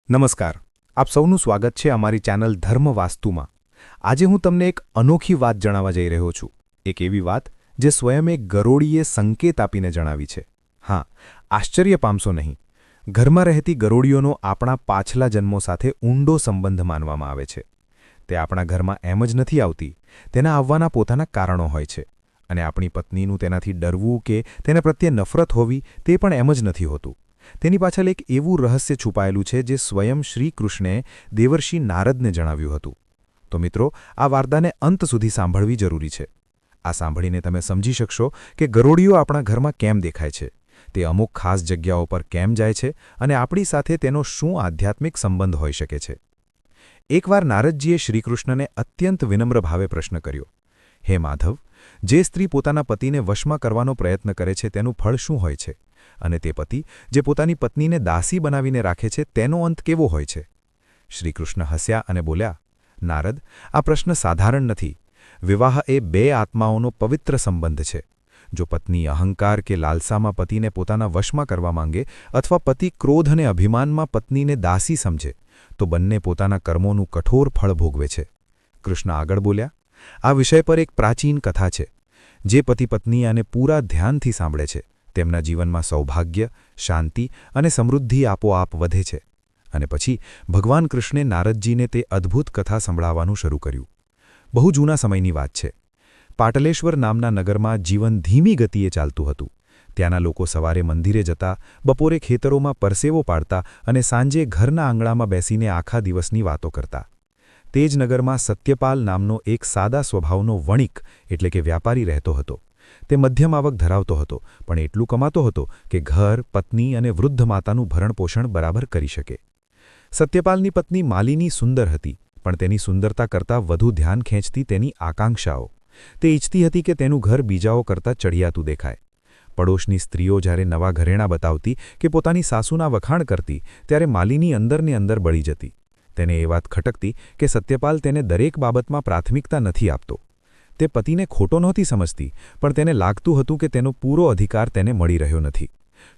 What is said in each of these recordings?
નમસ્કાર, આપ સૌનું સ્વાગત છે અમારી ચેનલ ધર્મ વાસ્તુમાં. આજે હું તમને એક અનોખી વાત જણાવવા જઈ રહ્યો છું. એક એવી વાત જે સ્વયં એક ગરોળીએ સંકેત આપીને જણાવી છે. હા, આશ્ચર્ય પામશો નહીં. ઘરમાં રહેતી ગરોળીઓનો આપણા પાછલા જન્મો સાથે ઊંડો સંબંધ માનવામાં આવે છે. તે આપણા ઘરમાં એમ જ નથી આવતી, તેના આવવાના પોતાના કારણો હોય છે. અને આપણી પત્નીનું તેનાથી ડરવું કે તેના પ્રત્યે નફરત હોવી તે પણ એમ જ નથી હોતું. તેની પાછળ એક એવું રહસ્ય છુપાયેલું છે જે સ્વયં શ્રીકૃષ્ણે દેવર્ષિ નારદને જણાવ્યું હતું. તો મિત્રો, આ વાર્તાને અંત સુધી સાંભળવી જરૂરી છે. આ સાંભળીને તમે સમજી શકશો કે ગરોળીઓ આપણા ઘરમાં કેમ દેખાય છે, તે અમુક ખાસ જગ્યાઓ પર કેમ જાય છે અને આપણી સાથે તેનો શું આધ્યાત્મિક સંબંધ હોઈ શકે છે. એકવાર નારદજીએ શ્રીકૃષ્ણને અત્યંત વિનમ્ર ભાવે પ્રશ્ન કર્યો, હે માધવ, જે સ્ત્રી પોતાના પતિને વશમાં કરવાનો પ્રયત્ન કરે છે તેનું ફળ શું હોય છે, અને તે પતિ જે પોતાની પત્નીને દાસી બનાવીને રાખે છે તેનો અંત કેવો હોય છે? શ્રીકૃષ્ણ હસ્યા અને બોલ્યા, નારદ, આ પ્રશ્ન સાધારણ નથી. વિવાહ એ બે આત્માઓનો પવિત્ર સંબંધ છે. જો પત્ની અહંકાર કે લાલસામાં પતિને પોતાના વશમાં કરવા માંગે અથવા પતિ ક્રોધ અને અભિમાનમાં પત્નીને દાસી સમજે તો બંને પોતાના કર્મોનું કઠોર ફળ ભોગવે છે. કૃષ્ણ આગળ બોલ્યા, આ વિષય પર એક પ્રાચીન કથા છે. જે પતિ પત્ની આને પૂરા ધ્યાનથી સાંભળે છે તેમના જીવનમાં સૌભાગ્ય, શાંતિ અને સમૃદ્ધિ આપોઆપ વધે છે. અને પછી ભગવાન કૃષ્ણે નારદજીને તે અદ્ભુત કથા સંભળાવવાનું શરૂ કર્યું. બહુ જૂના સમયની વાત છે. પાટલેશ્વર નામના નગરમાં જીવન ધીમી ગતિએ ચાલતું હતું. ત્યાંના લોકો સવારે મંદિરે જતા, બપોરે ખેતરોમાં પરસેવો પાડતા અને સાંજે ઘરના આંગણામાં બેસીને આખા દિવસની વાતો કરતા. તે જ નગરમાં સત્યપાલ નામનો એક સાદા સ્વભાવનો વણિક એટલે કે વ્યાપારી રહેતો હતો. તે મધ્યમ આવક ધરાવતો હતો, પણ એટલું કમાતો હતો કે ઘર, પત્ની અને વૃદ્ધ માતાનું ભરણપોષણ બરાબર કરી શકે. સત્યપાલની પત્ની માલિની સુંદર હતી, પણ તેની સુંદરતા કરતાં વધુ ધ્યાન ખેંચતી તેની આકાંક્ષાઓ. તે ઈચ્છતી હતી કે તેનું ઘર બીજાઓ કરતાં ચડિયાતું દેખાય. પડોશની સ્ત્રીઓ જ્યારે નવા ઘરેણાં બતાવતી કે પોતાની સાસુના વખાણ કરતી ત્યારે માલિની અંદરને અંદર બળી જતી. તેને એ વાત ખટકતી કે સત્યપાલ તેને દરેક બાબતમાં પ્રાથમિકતા નથી આપતો. તે પતિને ખોટો નહોતી સમજતી, પણ તેને લાગતું હતું કે તેનો પૂરો અધિકાર તેને મળી રહ્યો નથી.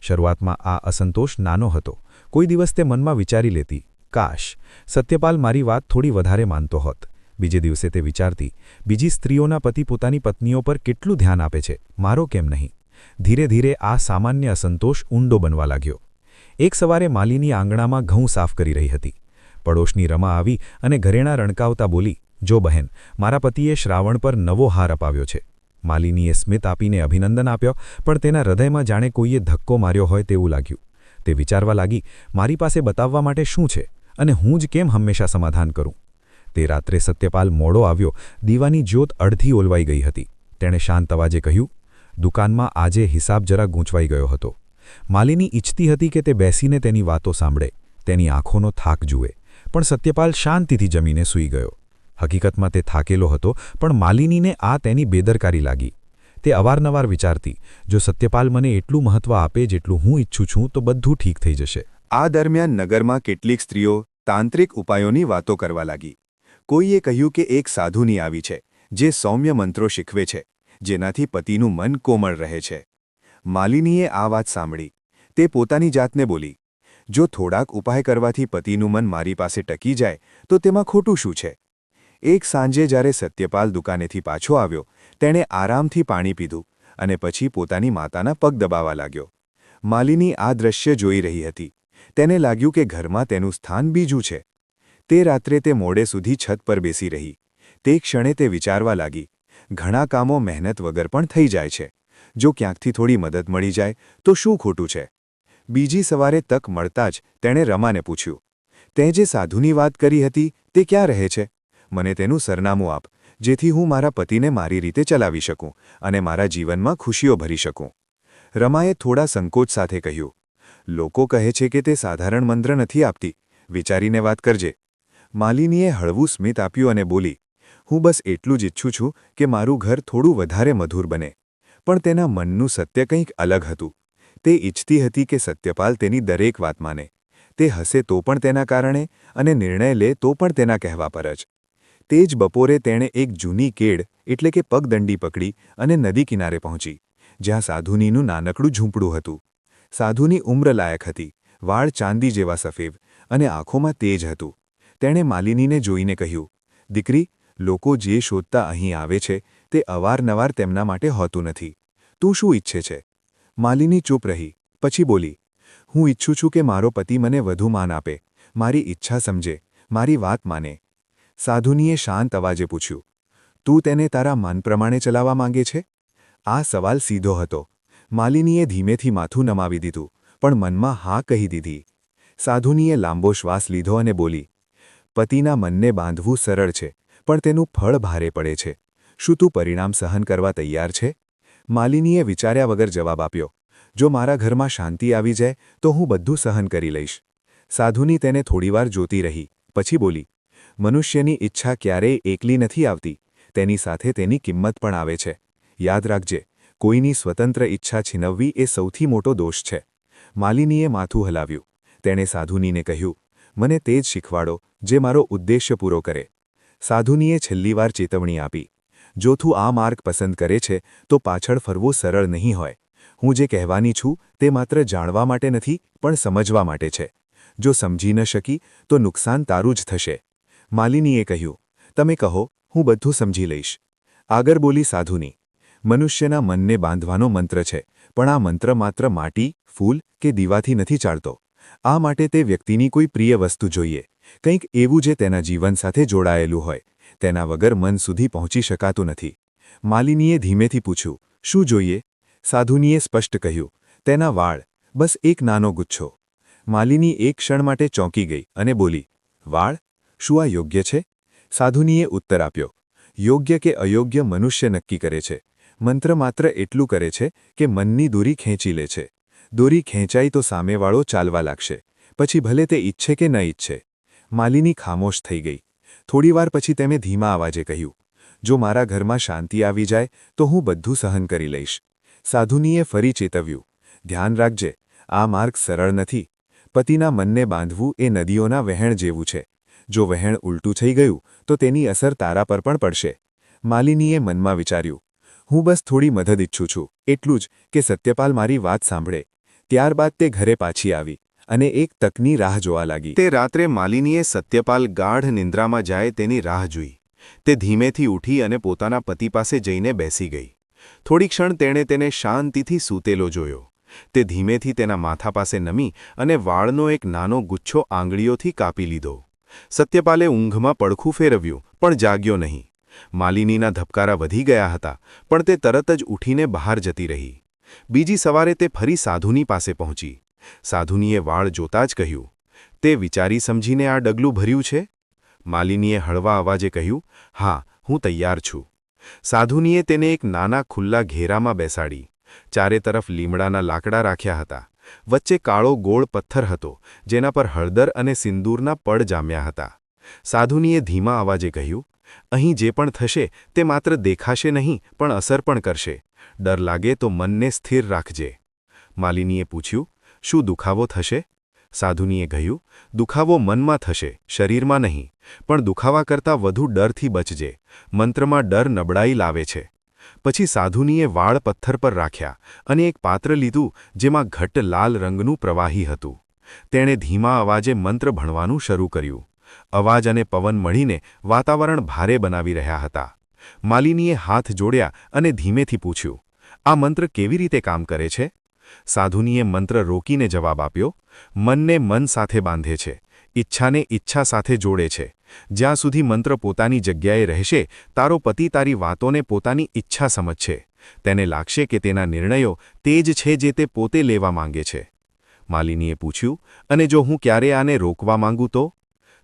શરૂઆતમાં આ અસંતોષ નાનો હતો. કોઈ દિવસ તે મનમાં વિચારી લેતી, કાશ સત્યપાલ મારી વાત થોડી વધારે માનતો હોત. બીજે દિવસે તે વિચારતી, બીજી સ્ત્રીઓના પતિ પોતાની પત્નીઓ પર કેટલું ધ્યાન આપે છે, મારો કેમ નહીં? ધીરે ધીરે આ સામાન્ય અસંતોષ ઊંડો બનવા લાગ્યો. એક સવારે માલિની આંગણામાં ઘઉં સાફ કરી રહી હતી. પડોશની રમા આવી અને ઘરેણાં રણકાવતા બોલી, જો બહેન, મારા પતિએ શ્રાવણ પર નવો હાર અપાવ્યો છે. માલિનીએ સ્મિત આપીને અભિનંદન આપ્યો, પણ તેના હૃદયમાં જાણે કોઈએ ધક્કો માર્યો હોય તેવું લાગ્યું. તે વિચારવા લાગી, મારી પાસે બતાવવા માટે શું છે અને હું જ કેમ હંમેશા સમાધાન કરું? તે રાત્રે સત્યપાલ મોડો આવ્યો. દીવાની જ્યોત અડધી ઓલવાઈ ગઈ હતી. તેણે શાંત અવાજે કહ્યું, દુકાનમાં આજે હિસાબ જરા ગૂંચવાઈ ગયો હતો. માલિની ઈચ્છતી હતી કે તે બેસીને તેની વાતો સાંભળે, તેની આંખોનો થાક જુએ, પણ સત્યપાલ શાંતિથી જમીને સૂઈ ગયો. હકીકતમાં તે થાકેલો હતો, પણ માલિનીને આ તેની બેદરકારી લાગી. તે અવારનવાર વિચારતી, જો સત્યપાલ મને એટલું મહત્વ આપે જેટલું હું ઈચ્છું છું તો બધું ઠીક થઈ જશે. આ દરમિયાન નગરમાં કેટલીક સ્ત્રીઓ તાંત્રિક ઉપાયોની વાતો કરવા લાગી. કોઈએ કહ્યું કે એક સાધુની આવી છે, જે સૌમ્ય મંત્રો શીખવે છે, જેનાથી પતિનું મન કોમળ રહે છે. માલિનીએ આ વાત સાંભળી. તે પોતાની જાતને બોલી, જો થોડાક ઉપાય કરવાથી પતિનું મન મારી પાસે ટકી જાય તો તેમાં ખોટું શું છે? એક સાંજે જ્યારે સત્યપાલ દુકાનેથી પાછો આવ્યો, તેણે આરામથી પાણી પીધું અને પછી પોતાની માતાના પગ દબાવવા લાગ્યો. માલિની આ દ્રશ્ય જોઈ રહી હતી. તેને લાગ્યું કે ઘરમાં તેનું સ્થાન બીજું છે. તે રાત્રે તે મોડે સુધી છત પર બેસી રહી. તે ક્ષણે તે વિચારવા લાગી, ઘણા કામો મહેનત વગર પણ થઈ જાય છે. જો ક્યાંકથી થોડી મદદ મળી જાય તો શું ખોટું છે? બીજી સવારે તક મળતાં જ તેણે રમાને પૂછ્યું, તે જે સાધુની વાત કરી હતી તે ક્યાં રહે છે? મને તેનું સરનામું આપ, જેથી હું મારા પતિને મારી રીતે ચલાવી શકું અને મારા જીવનમાં ખુશીઓ ભરી શકું. રમાએ થોડા સંકોચ સાથે કહ્યું, લોકો કહે છે કે તે સાધારણ મંત્ર નથી આપતી, વિચારીને વાત કરજે. માલિનીએ હળવું સ્મિત આપ્યું અને બોલી, હું બસ એટલું જ ઈચ્છું છું કે મારું ઘર થોડું વધારે મધુર બને. પણ તેના મનનું સત્ય કંઈક અલગ હતું. તે ઈચ્છતી હતી કે સત્યપાલ તેની દરેક વાત માને. તે હસે તો પણ તેના કારણે અને નિર્ણય લે તો પણ તેના કહેવા પર જ. તે જ બપોરે તેણે એક જૂની કેડ એટલે કે પગદંડી પકડી અને નદી કિનારે પહોંચી, જ્યાં સાધુનીનું નાનકડું ઝૂંપડું હતું. સાધુની ઉંમર લાયક હતી, વાળ ચાંદી જેવા સફેદ અને આંખોમાં તેજ હતું. તેણે માલિનીને જોઈને કહ્યું, દીકરી, લોકો જે શોધતા અહીં આવે છે તે અવારનવાર તેમના માટે હોતું નથી. તું શું ઈચ્છે છે? માલિની ચૂપ રહી, પછી બોલી, હું ઈચ્છું છું કે મારો પતિ મને વધુ માન આપે, મારી ઈચ્છા સમજે, મારી વાત માને. સાધુનીએ શાંત અવાજે પૂછ્યું, તું તેને તારા મન પ્રમાણે ચલાવવા માંગે છે? આ સવાલ સીધો હતો. માલિનીએ ધીમેથી માથું નમાવી દીધું, પણ મનમાં હા કહી દીધી. સાધુનીએ લાંબો શ્વાસ લીધો અને બોલી, પતિના મનને બાંધવું સરળ છે, પણ તેનું ફળ ભારે પડે છે. શું તું પરિણામ સહન કરવા તૈયાર છે? માલિનીએ વિચાર્યા વગર જવાબ આપ્યો, જો મારા ઘરમાં શાંતિ આવી જાય તો હું બધું સહન કરી લઈશ. સાધુની તેને થોડીવાર જોતી રહી, પછી બોલી, મનુષ્યની ઈચ્છા ક્યારેય એકલી નથી આવતી, તેની સાથે તેની કિંમત પણ આવે છે. યાદ રાખજે, કોઈની સ્વતંત્ર ઈચ્છા છીનવવી એ સૌથી મોટો દોષ છે. માલિનીએ માથું હલાવ્યું. તેણે સાધુનીને કહ્યું, મને તે જ શીખવાડો જે મારો ઉદ્દેશ્ય પૂરો કરે. સાધુનીએ છેલ્લીવાર ચેતવણી આપી, જો તું આ માર્ગ પસંદ કરે છે તો પાછળ ફરવું સરળ નહીં હોય. હું જે કહેવાની છું તે માત્ર જાણવા માટે નથી, પણ સમજવા માટે છે. જો સમજી ન શકી તો નુકસાન તારું જ થશે. માલિનીએ કહ્યું, તમે કહો, હું બધું સમજી લઈશ. આગળ બોલી સાધુની, મનુષ્યના મનને બાંધવાનો મંત્ર છે, પણ આ મંત્ર માત્ર માટી, ફૂલ કે દીવાથી નથી ચાલતો. આ માટે તે વ્યક્તિની કોઈ પ્રિય વસ્તુ જોઈએ, કંઈક એવું જે તેના જીવન સાથે જોડાયેલું હોય. તેના વગર મન સુધી પહોંચી શકાતું નથી. માલિનીએ ધીમેથી પૂછ્યું, શું જોઈએ? સાધુનીએ સ્પષ્ટ કહ્યું, તેના વાળ, બસ એક નાનો ગુચ્છો. માલિની એક ક્ષણ માટે ચોંકી ગઈ અને બોલી, વાળ? શું આ યોગ્ય છે? સાધુનીએ ઉત્તર આપ્યો, યોગ્ય કે અયોગ્ય મનુષ્ય નક્કી કરે છે. મંત્ર માત્ર એટલું કરે છે કે મનની દોરી ખેંચી લે છે. દોરી ખેંચાઈ તો સામેવાળો ચાલવા લાગશે, પછી ભલે તે ઈચ્છે કે ન ઈચ્છે. માલિની ખામોશ થઈ ગઈ. થોડીવાર પછી તેમણે ધીમા અવાજે કહ્યું, જો મારા ઘરમાં શાંતિ આવી જાય તો હું બધું સહન કરી લઈશ. સાધુનીએ ફરી ચેતવ્યું, ધ્યાન રાખજે, આ માર્ગ સરળ નથી. પતિના મનને બાંધવું એ નદીઓના વહેણ જેવું છે. જો વહેણ ઉલટું થઈ ગયું તો તેની અસર તારા પર પણ પડશે. માલિનીએ મનમાં વિચાર્યું, હું બસ થોડી મદદ ઈચ્છું છું, એટલું જ કે સત્યપાલ મારી વાત સાંભળે. ત્યારબાદ તે ઘરે પાછી આવી અને એક તકની રાહ જોવા લાગી. તે રાત્રે માલિનીએ સત્યપાલ ગાઢ નિંદ્રામાં જાય તેની રાહ જોઈ. તે ધીમેથી ઉઠી અને પોતાના પતિ પાસે જઈને બેસી ગઈ. થોડી ક્ષણ તેણે તેને શાંતિથી સૂતેલો જોયો. તે ધીમેથી તેના માથા પાસે નમી અને વાળનો એક નાનો ગુચ્છો આંગળીઓથી કાપી લીધો. સત્યપાલે ઊંઘમાં પડખું ફેરવ્યું, પણ જાગ્યો નહીં. માલિનીના ધબકારા વધી ગયા હતા, પણ તે તરત જ ઉઠીને બહાર જતી રહી. બીજી સવારે તે ફરી સાધુની પાસે પહોંચી. સાધુનીએ વાળ જોતા જ કહ્યું, તે વિચારી સમજીને આ ડગલું ભર્યું છે? માલિનીએ હળવા અવાજે કહ્યું, હા, હું તૈયાર છું. સાધુનીએ તેને એક નાના ખુલ્લા ઘેરામાં બેસાડી. ચારે તરફ લીમડાના લાકડા રાખ્યા હતા. વચ્ચે કાળો ગોળ પથ્થર હતો, જેના પર હળદર અને સિંદૂરના પડ જામ્યા હતા. સાધુનીએ ધીમા અવાજે કહ્યું, અહીં જે પણ થશે તે માત્ર દેખાશે નહીં, પણ અસર પણ કરશે. ડર લાગે તો મનને સ્થિર રાખજે. માલિનીએ પૂછ્યું, શું દુખાવો થશે? સાધુનીએ કહ્યું, દુખાવો મનમાં થશે, શરીરમાં નહીં. પણ દુખાવા કરતાં વધુ ડરથી બચજે. મંત્રમાં ડર નબળાઈ લાવે છે. પછી સાધુનીએ વાળ પથ્થર પર રાખ્યા અને એક પાત્ર લીધું જેમાં ઘટ્ટ લાલ રંગનું પ્રવાહી હતું. તેણે ધીમા અવાજે મંત્ર ભણવાનું શરૂ કર્યું. અવાજ અને પવન મળીને વાતાવરણ ભારે બનાવી રહ્યા હતા. માલિનીએ હાથ જોડ્યા અને ધીમેથી પૂછ્યું, આ મંત્ર કેવી રીતે કામ કરે છે? સાધુનીએ મંત્ર રોકીને જવાબ આપ્યો, મનને મન સાથે બાંધે છે, ઈચ્છાને ઈચ્છા સાથે જોડે છે. જ્યાં સુધી મંત્ર પોતાની જગ્યાએ રહેશે, તારો પતિ તારી વાતોને પોતાની ઈચ્છા સમજશે. તેને લાગશે કે તેના નિર્ણયો તે જ છે જે તે પોતે લેવા માંગે છે. માલિનીએ પૂછ્યું, અને જો હું ક્યારે આને રોકવા માંગુ તો?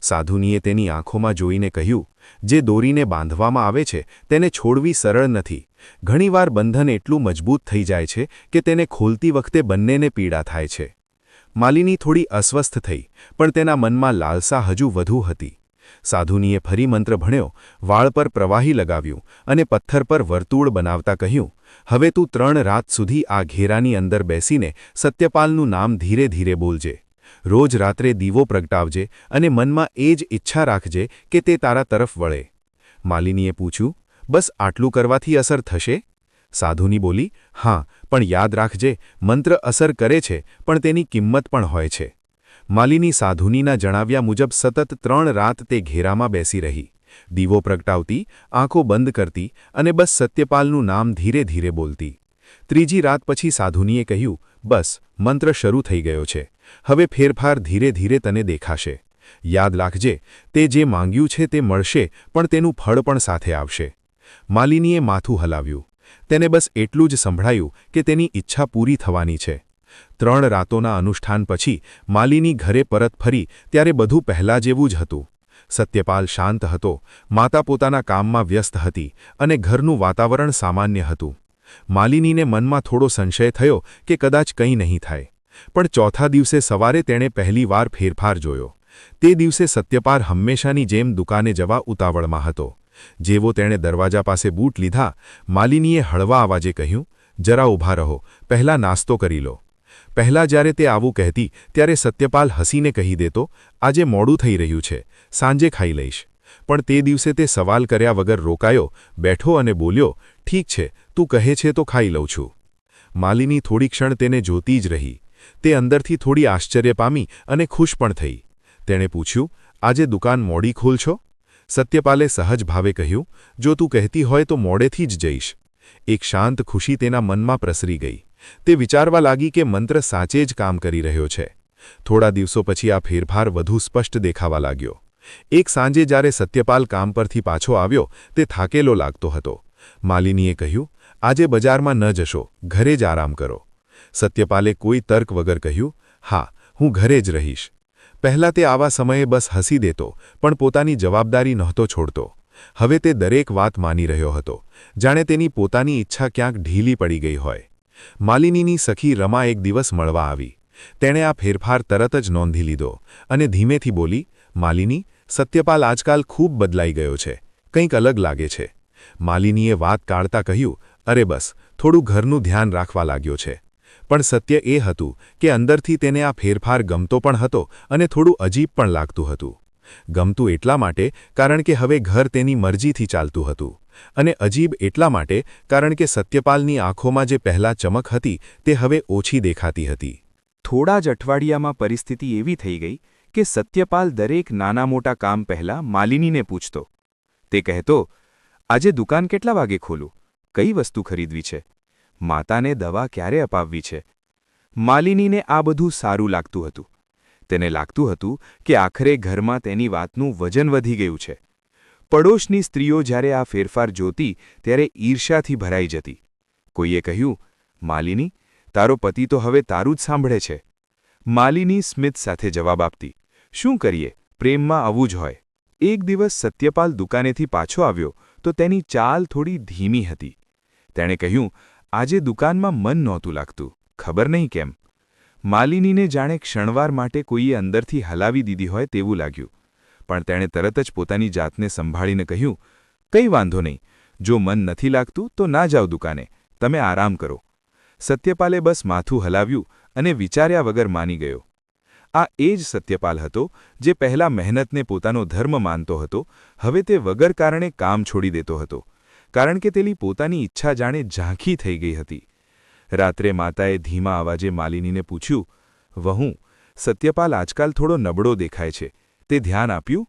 સાધુનીએ તેની આંખોમાં જોઈને કહ્યું, જે દોરીને બાંધવામાં આવે છે તેને છોડવી સરળ નથી. ઘણીવાર બંધન એટલું મજબૂત થઈ જાય છે કે તેને ખોલતી વખતે બંનેને પીડા થાય છે. માલિની થોડી અસ્વસ્થ થઈ, પણ તેના મનમાં લાલસા હજુ વધુ હતી. સાધુનીએ ફરી મંત્ર ભણ્યો, વાળ પર પ્રવાહી લગાવ્યું અને પથ્થર પર વર્તુળ બનાવતા કહ્યું, હવે તું 3 રાત સુધી આ ઘેરાની અંદર બેસીને સત્યપાલનું નામ ધીરે ધીરે બોલજે. રોજ રાત્રે દીવો પ્રગટાવજે અને મનમાં એ જ ઈચ્છા રાખજે કે તે તારા તરફ વળે. માલિનીએ પૂછ્યું, બસ આટલું કરવાથી અસર થશે? સાધુની બોલી, હા, પણ યાદ રાખજે, મંત્ર અસર કરે છે, પણ તેની કિંમત પણ હોય છે. માલિની સાધુનીના જણાવ્યા મુજબ સતત 3 રાત તે ઘેરામાં બેસી રહી, દીવો પ્રગટાવતી, આંખો બંધ કરતી અને બસ સત્યપાલનું નામ ધીરે ધીરે બોલતી. ત્રીજી રાત પછી સાધુનીએ કહ્યું, બસ મંત્ર શરૂ થઈ ગયો છે, હવે ફેરફાર ધીરે ધીરે તને દેખાશે. યાદ રાખજે, તે જે માંગ્યું છે તે મળશે, પણ તેનું ફળ પણ સાથે આવશે. માલિનીએ માથું હલાવ્યું. તેને બસ એટલું જ સંભળાયું કે તેની ઈચ્છા પૂરી થવાની છે. 3 રાતોના અનુષ્ઠાન પછી માલિની ઘરે પરત ફરી ત્યારે બધું પહેલાં જેવું જ હતું. સત્યપાલ શાંત હતો, માતા પોતાના કામમાં વ્યસ્ત હતી અને ઘરનું વાતાવરણ સામાન્ય હતું. માલિનીને મનમાં થોડો સંશય થયો કે કદાચ કંઈ નહીં થાય. પણ ચોથા દિવસે સવારે તેણે પહેલીવાર ફેરફાર જોયો. તે દિવસે સત્યપાલ હંમેશાની જેમ દુકાને જવા ઉતાવળમાં હતો. જેવો તેણે દરવાજા પાસે બૂટ લીધા, માલિનીએ હળવા અવાજે કહ્યું, જરા ઊભા રહો, પહેલાં નાસ્તો કરી લો. પહેલાં જ્યારે તે આવું કહેતી ત્યારે સત્યપાલ હસીને કહી દેતો, આજે મોડું થઈ રહ્યું છે, સાંજે ખાઈ લઈશ. પણ તે દિવસે તે સવાલ કર્યા વગર રોકાયો, બેઠો અને બોલ્યો, ઠીક છે, તું કહે છે તો ખાઈ લઉં છું. માલિની થોડી ક્ષણ તેને જોતી જ રહી. તે અંદરથી થોડી આશ્ચર્ય પામી અને ખુશ પણ થઈ. તેણે પૂછ્યું, આજે દુકાન મોડી ખોલશો? સત્યપાલે સહજ ભાવે કહ્યું, જો તું કહેતી હોય તો મોડેથી જ જઈશ. એક શાંત ખુશી તેના મનમાં પ્રસરી ગઈ. તે વિચારવા લાગી કે મંત્ર સાચે જ કામ કરી રહ્યો છે. થોડા દિવસો પછી આ ફેરફાર વધુ સ્પષ્ટ દેખાવા લાગ્યો. એક સાંજે જ્યારે સત્યપાલ કામ પરથી પાછો આવ્યો, તે થાકેલો લાગતો હતો. માલિનીએ કહ્યું, આજે બજારમાં ન જશો, ઘરે જ આરામ કરો. સત્યપાલે કોઈ તર્ક વગર કહ્યું, હા, હું ઘરે જ રહીશ. પહેલાં તે આવા સમયે બસ હસી દેતો, પણ પોતાની જવાબદારી નહોતો છોડતો. હવે તે દરેક વાત માની રહ્યો હતો, જાણે તેની પોતાની ઈચ્છા ક્યાંક ઢીલી પડી ગઈ હોય. માલિનીની સખી રમા એક દિવસ મળવા આવી. તેણે આ ફેરફાર તરત જ નોંધી લીધો અને ધીમેથી બોલી, માલિની, સત્યપાલ આજકાલ ખૂબ બદલાઈ ગયો છે, કંઈક અલગ લાગે છે. માલિનીએ વાત ટાળતા કહ્યું, અરે બસ, થોડું ઘરનું ધ્યાન રાખવા લાગ્યો છે. પણ સત્ય એ હતું કે અંદરથી તેને આ ફેરફાર ગમતો પણ હતો અને થોડું અજીબ પણ લાગતું હતું. ગમતું એટલા માટે કારણ કે હવે ઘર તેની મરજીથી ચાલતું હતું, અને અજીબ એટલા માટે કારણ કે સત્યપાલની આંખોમાં જે પહેલાં ચમક હતી તે હવે ઓછી દેખાતી હતી. થોડા જ અઠવાડિયામાં પરિસ્થિતિ એવી થઈ ગઈ કે સત્યપાલ દરેક નાના મોટા કામ પહેલાં માલિનીને પૂછતો. તે કહેતો, આજે દુકાન કેટલા વાગે ખોલું? કઈ વસ્તુ ખરીદવી છે? માતાને દવા ક્યારે અપાવવી છે? માલિનીને આ બધું સારું લાગતું હતું. તેને લાગતું હતું કે આખરે ઘરમાં તેની વાતનું વજન વધી ગયું છે. પડોશની સ્ત્રીઓ જ્યારે આ ફેરફાર જોતી ત્યારે ઈર્ષ્યાથી ભરાઈ જતી. કોઈએ કહ્યું, માલિની, તારો પતિ તો હવે તારું જ સાંભળે છે. માલિની સ્મિત સાથે જવાબ આપતી, શું કરીએ, પ્રેમમાં આવું જ હોય. એક દિવસ સત્યપાલ દુકાનેથી પાછો આવ્યો તો તેની ચાલ થોડી ધીમી હતી. તેણે કહ્યું, આજે દુકાનમાં મન નહોતું લાગતું, ખબર નહીં કેમ. માલિનીને જાણે ક્ષણવાર માટે કોઈએ અંદરથી હલાવી દીધી હોય તેવું લાગ્યું. પણ તેણે તરત જ પોતાની જાતને સંભાળીને કહ્યું, કંઈ વાંધો નહીં, જો મન નથી લાગતું તો ના જાઓ દુકાને, તમે આરામ કરો. સત્યપાલે બસ માથું હલાવ્યું અને વિચાર્યા વગર માની ગયો. આ એ જ સત્યપાલ હતો જે પહેલાં મહેનતને પોતાનો ધર્મ માનતો હતો, હવે તે વગર કારણે કામ છોડી દેતો હતો, કારણ કે તેની પોતાની ઈચ્છા જાણે ઝાંખી થઈ ગઈ હતી. રાત્રે માતાએ ધીમા અવાજે માલિનીને પૂછ્યું, વહુ, સત્યપાલ આજકાલ થોડો નબળો દેખાય છે, તે ધ્યાન આપ્યું?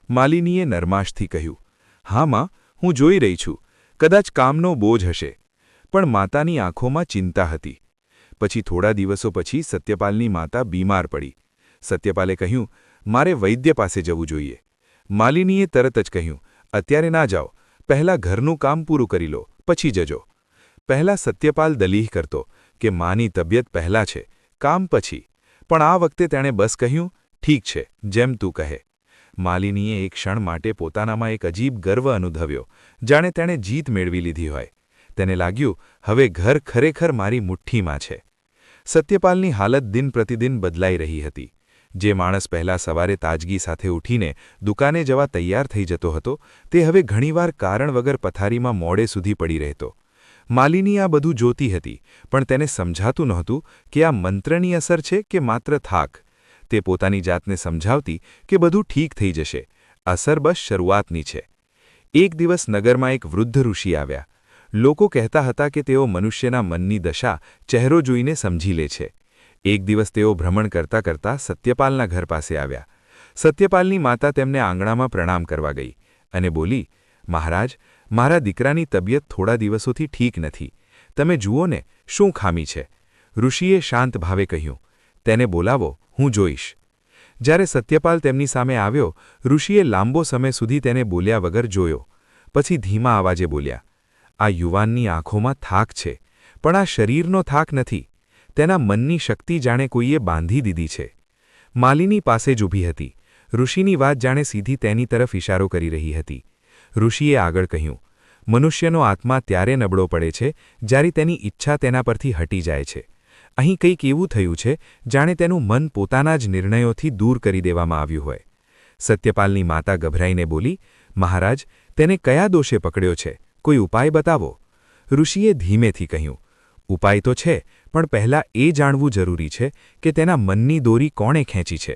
માલિનીએ નરમાશથી કહ્યું, હા માં, હું જોઈ રહી છું, કદાચ કામનો બોજ હશે. પણ માતાની આંખોમાં ચિંતા હતી. પછી થોડા દિવસો પછી સત્યપાલની માતા બીમાર પડી. સત્યપાલે કહ્યું, મારે વૈદ્ય પાસે જવું જોઈએ. માલિનીએ તરત જ કહ્યું, અત્યારે ના જાઓ, પહેલાં ઘરનું કામ પૂરું કરી લો, પછી જજો. પહેલાં સત્યપાલ દલીહ કરતો કે માની તબિયત પહેલાં છે, કામ પછી. પણ આ વખતે તેણે બસ કહ્યું, ઠીક છે, જેમ તું કહે. માલિનીએ એક ક્ષણ માટે પોતાનામાં એક અજીબ ગર્વ અનુભવ્યો, જાણે તેણે જીત મેળવી લીધી હોય. તેને લાગ્યું, હવે ઘર ખરેખર મારી મુઠ્ઠીમાં છે. સત્યપાલની હાલત દિન પ્રતિદિન બદલાઈ રહી હતી. જે માણસ પહેલાં સવારે તાજગી સાથે ઉઠીને દુકાને જવા તૈયાર થઈ જતો હતો, તે હવે ઘણીવાર કારણ વગર પથારીમાં મોડે સુધી પડી રહેતો. માલિની આ બધું જોતી હતી, પણ તેને સમજાતું નહોતું કે આ મંત્રની અસર છે કે માત્ર થાક. તે પોતાની જાતને સમજાવતી કે બધું ઠીક થઈ જશે, અસર બસ શરૂઆતની છે. એક દિવસ નગરમાં એક વૃદ્ધ ઋષિ આવ્યા. લોકો કહેતા હતા કે તેઓ મનુષ્યના મનની દશા ચહેરો જોઈને સમજી લે છે. એક દિવસ તેઓ ભ્રમણ કરતા કરતા સત્યપાલના ઘર પાસે આવ્યા. સત્યપાલની માતા તેમને આંગણામાં પ્રણામ કરવા ગઈ અને બોલી, મહારાજ, મારા દીકરાની તબિયત થોડા દિવસોથી ઠીક નથી. તમે જુઓ ને શું ખામી છે. ઋષિએ શાંત ભાવે કહ્યું, તેને બોલાવો, હું જોઈશ. જ્યારે સત્યપાલ તેમની સામે આવ્યો, ઋષિએ લાંબો સમય સુધી તેને બોલ્યા વગર જોયો. પછી ધીમા અવાજે બોલ્યા, આ યુવાનની આંખોમાં થાક છે, પણ આ શરીરનો થાક નથી. તેના મનની શક્તિ જાણે કોઈએ બાંધી દીધી છે. માલિની પાસે જ ઊભી હતી. ઋષિની વાત જાણે સીધી તેની તરફ ઇશારો કરી રહી હતી. ઋષિએ આગળ કહ્યું, મનુષ્યનો આત્મા ત્યારે નબળો પડે છે જ્યારે તેની ઈચ્છા તેના પરથી હટી જાય છે. અહીં કંઈક એવું થયું છે જાણે તેનું મન પોતાના જ નિર્ણયોથી દૂર કરી દેવામાં આવ્યું હોય. સત્યપાલની માતા ગભરાઈને બોલી, મહારાજ, તેને કયા દોષે પકડ્યો છે? કોઈ ઉપાય બતાવો. ઋષિએ ધીમેથી કહ્યું, ઉપાય તો છે, પણ પહેલાં એ જાણવું જરૂરી છે કે તેના મનની દોરી કોણે ખેંચી છે.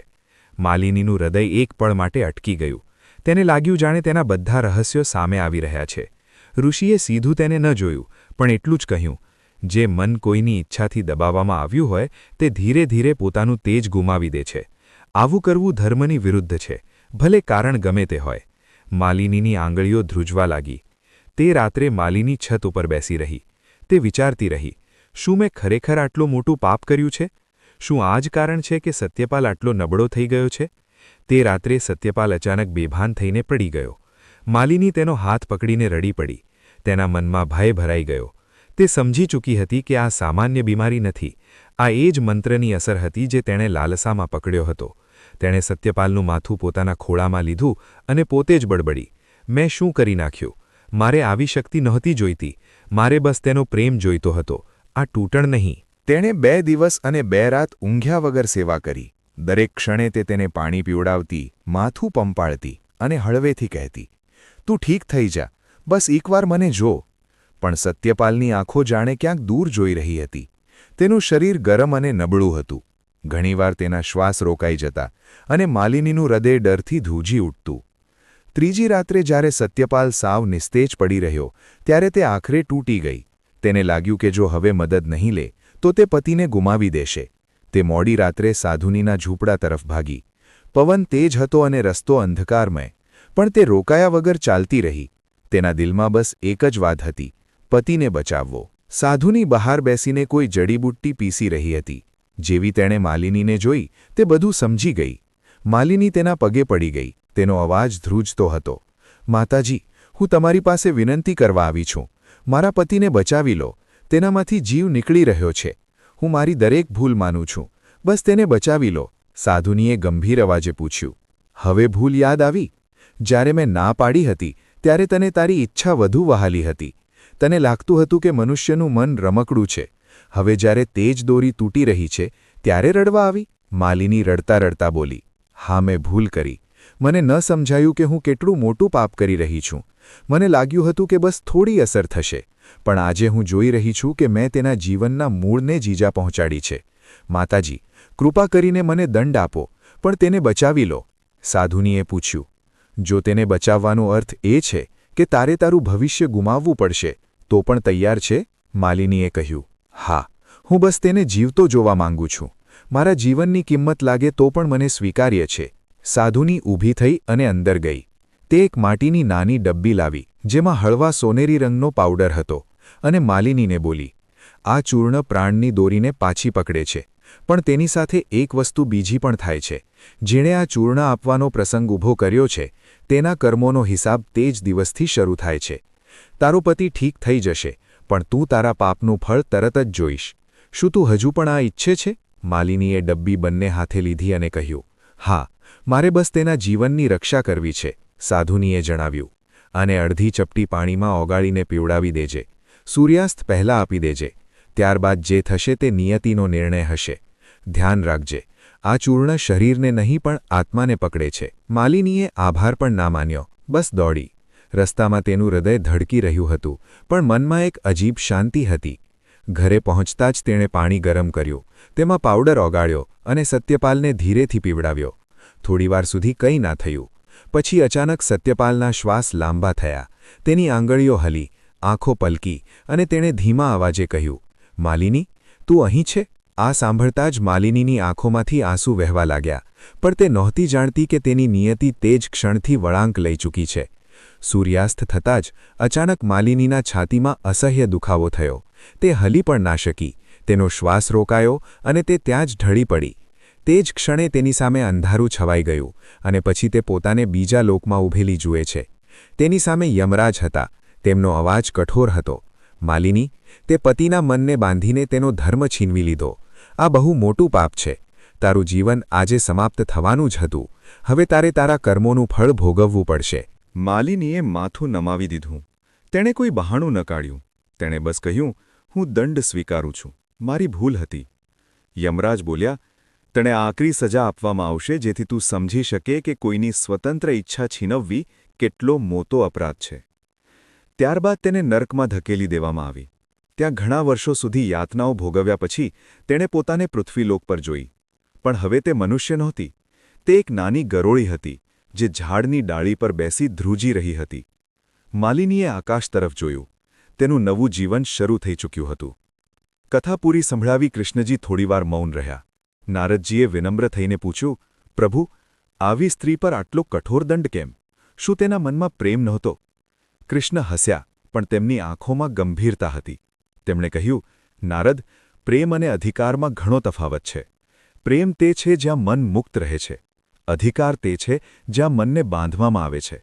માલિનીનું હૃદય એક પળ માટે અટકી ગયું. તેને લાગ્યું જાણે તેના બધા રહસ્યો સામે આવી રહ્યા છે. ઋષિએ સીધું તેને ન જોયું, પણ એટલું જ કહ્યું, જે મન કોઈની ઈચ્છાથી દબાવવામાં આવ્યું હોય તે ધીરે ધીરે પોતાનું તેજ ગુમાવી દે છે. આવું કરવું ધર્મની વિરુદ્ધ છે, ભલે કારણ ગમે તે હોય. માલિનીની આંગળીઓ ધ્રુજવા લાગી. તે રાત્રે માલિની છત ઉપર બેસી રહી. તે વિચારતી રહી, શું મેં ખરેખર આટલું મોટું પાપ કર્યું છે? શું આ જ કારણ છે કે સત્યપાલ આટલો નબળો થઈ ગયો છે? તે રાત્રે સત્યપાલ અચાનક બેભાન થઈને પડી ગયો. માલિની તેનો હાથ પકડીને રડી પડી. તેના મનમાં ભય ભરાઈ ગયો. તે સમજી ચૂકી હતી કે આ સામાન્ય બીમારી નથી. આ એ જ મંત્રની અસર હતી જે તેણે લાલસામાં પકડ્યો હતો. તેણે સત્યપાલનું માથું પોતાના ખોળામાં લીધું અને પોતે જ બડબડી, મેં શું કરી નાખ્યું? મારે આવી શક્તિ નહોતી જોઈતી. મારે બસ તેનો પ્રેમ જોઈતો હતો, આ તૂટણ નહીં. તેણે 2 દિવસ અને 2 રાત ઊંઘ્યા વગર સેવા કરી. દરેક ક્ષણે તે તેને પાણી પીવડાવતી, માથું પંપાળતી અને હળવેથી કહેતી, તું ઠીક થઈ જા, બસ એકવાર મને જો. પણ સત્યપાલની આંખો જાણે ક્યાંક દૂર જોઈ રહી હતી. તેનું શરીર ગરમ અને નબળું હતું. ઘણીવાર તેના શ્વાસ રોકાઈ જતા અને માલિનીનું હૃદય ડરથી ધ્રુજી ઉઠતું. ત્રીજી રાત્રે જ્યારે સત્યપાલ સાવ નિસ્તેજ પડી રહ્યો, ત્યારે તે આખરે તૂટી ગઈ. તેને લાગ્યું કે જો હવે મદદ નહીં લે તો તે પતિને ગુમાવી દેશે. તે મોડી રાત્રે સાધુનીના ઝૂંપડા તરફ ભાગી. પવન તેજ હતો અને રસ્તો અંધકારમય, પણ તે રોકાયા વગર ચાલતી રહી. તેના દિલમાં બસ એક જ વાત હતી, પતિને બચાવવો. સાધુની બહાર બેસીને કોઈ જડીબુટ્ટી પીસી રહી હતી. જેવી તેણે માલિનીને જોઈ, તે બધું સમજી ગઈ. માલિની તેના પગે પડી ગઈ. તેનો અવાજ ધ્રુજતો હતો, માતાજી, હું તમારી પાસે વિનંતી કરવા આવી છું. મારા પતિને બચાવી લો. તેનામાંથી જીવ નીકળી રહ્યો છે. હું મારી દરેક ભૂલ માનું છું. બસ તેને બચાવી લો. સાધુનીએ ગંભીર અવાજે પૂછ્યું, હવે ભૂલ યાદ આવી? જ્યારે મેં ના પાડી હતી ત્યારે તને તારી ઈચ્છા વધુ વહાલી હતી. તને લાગતું હતું કે મનુષ્યનું મન રમકડું છે. હવે જ્યારે તેજ દોરી તૂટી રહી છે ત્યારે રડવા આવી? માલિની રડતા રડતા બોલી, હા, મેં ભૂલ કરી. મને ન સમજાયું કે હું કેટલું મોટું પાપ કરી રહી છું. મને લાગ્યું હતું કે બસ થોડી અસર થશે, પણ આજે હું જોઈ રહી છું કે મેં તેના જીવનના મૂળને જ ઈજા પહોંચાડી છે. માતાજી, કૃપા કરીને મને દંડ આપો, પણ તેને બચાવી લો. સાધુનીએ પૂછ્યું, જો તેને બચાવવાનો અર્થ એ છે કે તારે તારું ભવિષ્ય ગુમાવવું પડશે, તો પણ તૈયાર છે? માલિનીએ કહ્યું, હા, હું બસ તેને જીવતો જોવા માંગુ છું. મારા જીવનની કિંમત લાગે તો પણ મને સ્વીકાર્ય છે. સાધુની ઊભી થઈ અને અંદર ગઈ. તે એક માટીની નાની ડબ્બી લાવી, જેમાં હળવા સોનેરી રંગનો પાવડર હતો, અને માલિનીને બોલી, આ ચૂર્ણ પ્રાણની દોરીને પાછી પકડે છે, પણ તેની સાથે એક વસ્તુ બીજી પણ થાય છે. જેણે આ ચૂર્ણ આપવાનો પ્રસંગ ઊભો કર્યો છે, તેના કર્મોનો હિસાબ તે જ દિવસથી શરૂ થાય છે. તારો પતિ ઠીક થઈ જશે, પણ તું તારા પાપનું ફળ તરત જ જોઈશ. શું તું હજુ પણ આ ઈચ્છે છે? માલિનીએ ડબ્બી બંને હાથે લીધી અને કહ્યું, હા, મારે બસ તેના જીવનની રક્ષા કરવી છે. સાધુનીએ જણાવ્યું, અને અડધી ચપટી પાણીમાં ઓગાળીને પીવડાવી દેજે. સૂર્યાસ્ત પહેલાં આપી દેજે. ત્યારબાદ જે થશે તે નિયતિનો નિર્ણય હશે. ધ્યાન રાખજે, આ ચૂર્ણ શરીરને નહીં પણ આત્માને પકડે છે. માલિનીએ આભાર પણ ના માન્યો, બસ દોડી. રસ્તામાં તેનું હૃદય ધડકી રહ્યું હતું, પણ મનમાં એક અજીબ શાંતિ હતી. ઘરે પહોંચતા જ તેણે પાણી ગરમ કર્યું, તેમાં પાવડર ઓગાળ્યો અને સત્યપાલને ધીરેથી પીવડાવ્યો. થોડીવાર સુધી કંઈ ના થયું. પછી અચાનક સત્યપાલના શ્વાસ લાંબા થયા. તેની આંગળીઓ હલી, આંખો પલકી, અને તેણે ધીમા અવાજે કહ્યું, માલિની, તું અહીં છે? આ સાંભળતા જ માલિનીની આંખોમાંથી આંસુ વહેવા લાગ્યા, પણ તે નહોતી જાણતી કે તેની નિયતિ તે જ ક્ષણથી વળાંક લઈ ચૂકી છે. સૂર્યાસ્ત થતાં જ અચાનક માલિનીના છાતીમાં અસહ્ય દુખાવો થયો. તે હલી પણ ના શકી. તેનો શ્વાસ રોકાયો અને તે ત્યાં જ ઢળી પડી. તે જ ક્ષણે તેની સામે અંધારું છવાઈ ગયું અને પછી તે પોતાને બીજા લોકમાં ઊભેલી જુએ છે. તેની સામે યમરાજ હતા. તેમનો અવાજ કઠોર હતો. માલિની, તે પતિના મનને બાંધીને તેનો ધર્મ છીનવી લીધો. આ બહુ મોટું પાપ છે. તારું જીવન આજે સમાપ્ત થવાનું જ હતું. હવે તારે તારા કર્મોનું ફળ ભોગવવું પડશે. માલિનીએ માથું નમાવી દીધું. તેણે કોઈ બહાણું ન કાઢ્યું. તેણે બસ કહ્યું, હું દંડ સ્વીકારું છું. મારી ભૂલ હતી. યમરાજ બોલ્યા, તને આકરી સજા આપવામાં આવશે જેથી તું સમજી શકે કે કોઈની સ્વતંત્ર ઈચ્છા છીનવવી કેટલો મોટો અપરાધ છે. ત્યારબાદ તેને નર્કમાં ધકેલી દેવામાં આવી. ત્યાં ઘણા વર્ષો સુધી યાતનાઓ ભોગવ્યા પછી તેણે પોતાને પૃથ્વીલોક પર જોઈ. પણ હવે તે મનુષ્ય નહોતી. તે એક નાની ગરોળી હતી જે ઝાડની ડાળી પર બેસી ધ્રુજી રહી હતી. માલિનીએ આકાશ તરફ જોયું. તેનું નવું જીવન શરૂ થઈ ચૂક્યું હતું. કથા પૂરી સંભળાવી કૃષ્ણજી થોડીવાર મૌન રહ્યા. નારદજીએ વિનમ્ર થઈને પૂછ્યું, પ્રભુ, આવી સ્ત્રી પર આટલો કઠોર દંડ કેમ? શું તેના મનમાં પ્રેમ નહોતો? કૃષ્ણ હસ્યા, પણ તેમની આંખોમાં ગંભીરતા હતી. તેમણે કહ્યું, નારદ, પ્રેમ અને અધિકારમાં ઘણો તફાવત છે. પ્રેમ તે છે જ્યાં મન મુક્ત રહે છે. અધિકાર તે છે જ્યાં મનને બાંધવામાં આવે છે.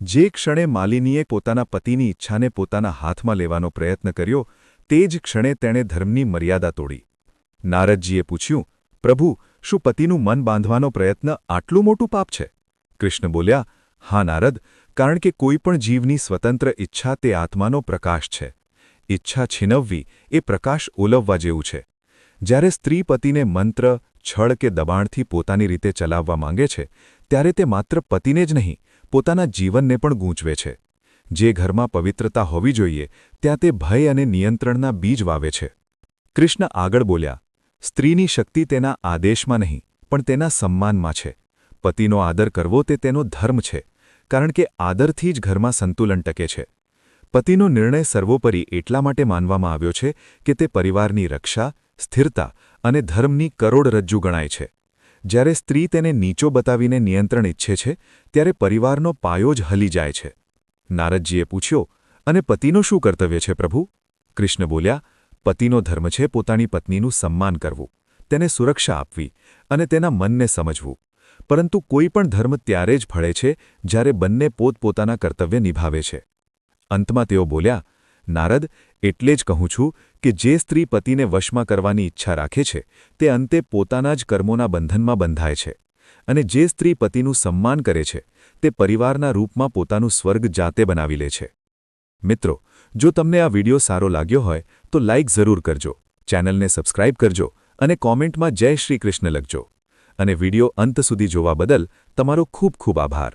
જે ક્ષણે માલિનીએ પોતાના પતિની ઈચ્છાને પોતાના હાથમાં લેવાનો પ્રયત્ન કર્યો, તે જ ક્ષણે તેણે ધર્મની મર્યાદા તોડી. નારદજીએ પૂછ્યું, પ્રભુ, શું પતિનું મન બાંધવાનો પ્રયત્ન આટલું મોટું પાપ છે? કૃષ્ણ બોલ્યા, હા નારદ, કારણ કે કોઈ પણ જીવની સ્વતંત્ર ઈચ્છા તે આત્માનો પ્રકાશ છે. ઈચ્છા છીનવવી એ પ્રકાશ ઓલવવા જેવું છે. જ્યારે સ્ત્રી પતિને મંત્ર, છળ કે દબાણથી પોતાની રીતે ચલાવવા માંગે છે, ત્યારે તે માત્ર પતિને જ નહીં, પોતાના જીવનને પણ ગૂંચવે છે. જે ઘરમાં પવિત્રતા હોવી જોઈએ, ત્યાં તે ભય અને નિયંત્રણના બીજ વાવે છે. કૃષ્ણ આગળ બોલ્યા, સ્ત્રીની શક્તિ તેના આદેશમાં નહીં, પણ તેના સન્માનમાં છે. પતિનો આદર કરવો તે તેનો ધર્મ છે, કારણ કે આદરથી જ ઘરમાં સંતુલન ટકે છે. પતિનો નિર્ણય સર્વોપરી એટલા માટે માનવામાં આવ્યો છે કે તે પરિવારની રક્ષા, સ્થિરતા અને ધર્મની કરોડરજ્જુ ગણાય છે. જ્યારે સ્ત્રી તેને નીચો બતાવીને નિયંત્રણ ઈચ્છે છે, ત્યારે પરિવારનો પાયો જ હલી જાય છે. નારદજીએ પૂછ્યો, અને પતિનો શું કર્તવ્ય છે પ્રભુ? કૃષ્ણ બોલ્યા, પતિનો ધર્મ છે પોતાની પત્નીનું સન્માન કરવું, તેને સુરક્ષા આપવી અને તેના મનને સમજવું. પરંતુ કોઈ પણ ધર્મ ત્યારે જ ફળે છે જ્યારે બંને પોતપોતાના કર્તવ્ય નિભાવે છે. અંતમાં તેઓ બોલ્યા, નારદ, એટલે જ કહું છું કે જે સ્ત્રી પતિને વશમાં કરવાની ઈચ્છા રાખે છે, તે અંતે પોતાના જ કર્મોના બંધનમાં બંધાય છે. અને જે સ્ત્રી પતિનું સન્માન કરે છે, તે પરિવારના રૂપમાં પોતાનું સ્વર્ગ જાતે બનાવી લે છે. મિત્રો, જો તમને આ વિડિયો સારો લાગ્યો હોય તો લાઇક જરૂર કરજો, ચેનલને સબસ્ક્રાઇબ કરજો અને કોમેન્ટમાં જય શ્રી કૃષ્ણ લખજો. અને વિડિયો અંત સુધી જોવા બદલ તમારો ખૂબ ખૂબ આભાર.